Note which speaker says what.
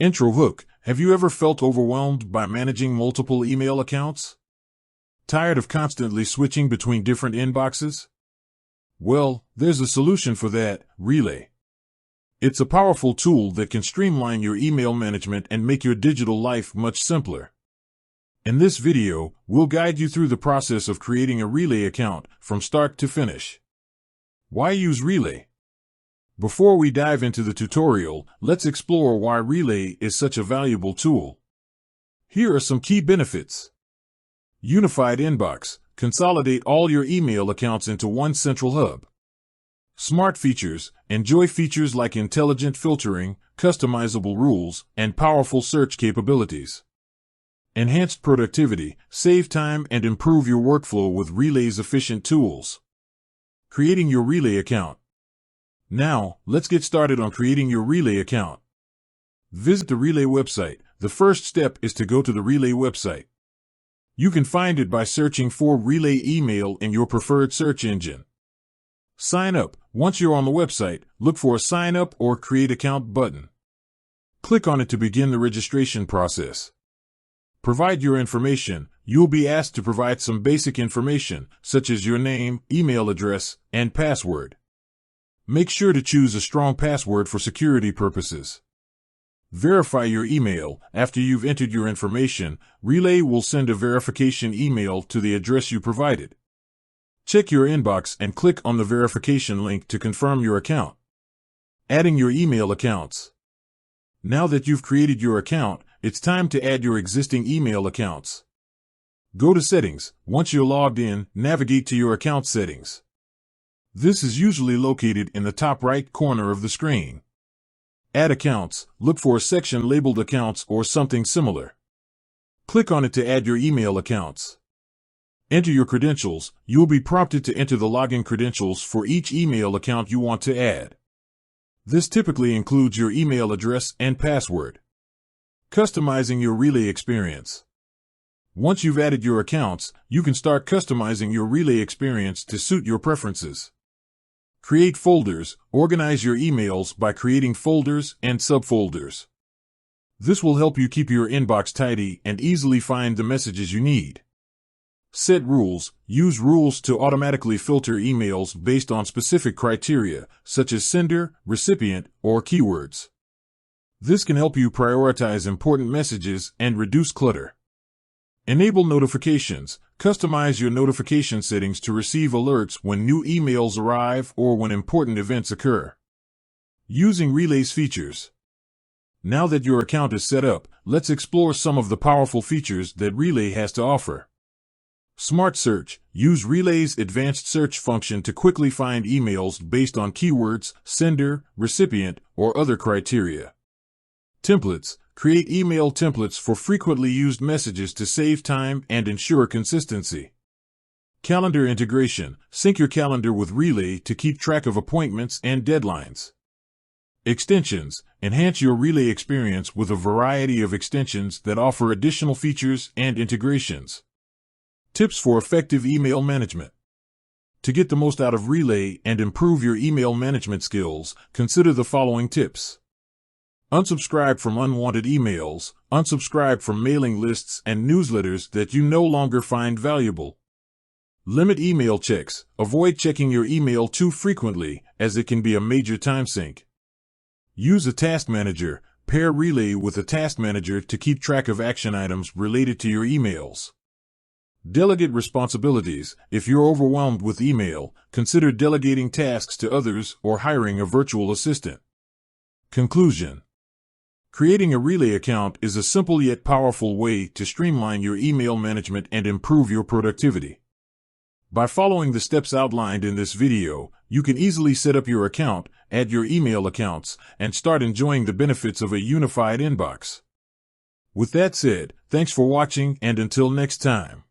Speaker 1: Intro hook. Have you ever felt overwhelmed by managing multiple email accounts? Tired of constantly switching between different inboxes? Well, there's a solution for that: Relay. It's a powerful tool that can streamline your email management and make your digital life much simpler. In this video, we'll guide you through the process of creating a Relay account from start to finish. Why use Relay? Before we dive into the tutorial, let's explore why Relay is such a valuable tool. Here are some key benefits. Unified inbox. Consolidate all your email accounts into one central hub. Smart features. Enjoy features like intelligent filtering, customizable rules, and powerful search capabilities. Enhanced productivity. Save time and improve your workflow with Relay's efficient tools. Creating your Relay account. Now, let's get started on creating your Relay account. Visit the Relay website. The first step is to go to the Relay website. You can find it by searching for Relay email in your preferred search engine. Sign up. Once you're on the website, look for a Sign Up or Create Account button. Click on it to begin the registration process. Provide your information. You'll be asked to provide some basic information, such as your name, email address, and password. Make sure to choose a strong password for security purposes. Verify your email. After you've entered your information, Relay will send a verification email to the address you provided. Check your inbox and click on the verification link to confirm your account. Adding your email accounts. Now that you've created your account, it's time to add your existing email accounts. Go to Settings. Once you're logged in, navigate to your account settings. This is usually located in the top right corner of the screen. Add accounts. Look for a section labeled Accounts or something similar. Click on it to add your email accounts. Enter your credentials. You'll be prompted to enter the login credentials for each email account you want to add. This typically includes your email address and password. Customizing your Relay experience. Once you've added your accounts, you can start customizing your Relay experience to suit your preferences. Create folders. Organize your emails by creating folders and subfolders. This will help you keep your inbox tidy and easily find the messages you need. Set rules. Use rules to automatically filter emails based on specific criteria, such as sender, recipient, or keywords. This can help you prioritize important messages and reduce clutter. Enable notifications. Customize your notification settings to receive alerts when new emails arrive or when important events occur. Using Relay's features. Now that your account is set up, let's explore some of the powerful features that Relay has to offer. Smart Search. Use Relay's advanced search function to quickly find emails based on keywords, sender, recipient, or other criteria. Templates. Create email templates for frequently used messages to save time and ensure consistency. Calendar integration. Sync your calendar with Relay to keep track of appointments and deadlines. Extensions. Enhance your Relay experience with a variety of extensions that offer additional features and integrations. Tips for effective email management. To get the most out of Relay and improve your email management skills, consider the following tips. Unsubscribe from unwanted emails. Unsubscribe from mailing lists and newsletters that you no longer find valuable. Limit email checks. Avoid checking your email too frequently, as it can be a major time sink. Use a task manager. Pair Relay with a task manager to keep track of action items related to your emails. Delegate responsibilities. If you're overwhelmed with email, consider delegating tasks to others or hiring a virtual assistant. Conclusion. Creating a Relay account is a simple yet powerful way to streamline your email management and improve your productivity. By following the steps outlined in this video, you can easily set up your account, add your email accounts, and start enjoying the benefits of a unified inbox. With that said, thanks for watching, and until next time.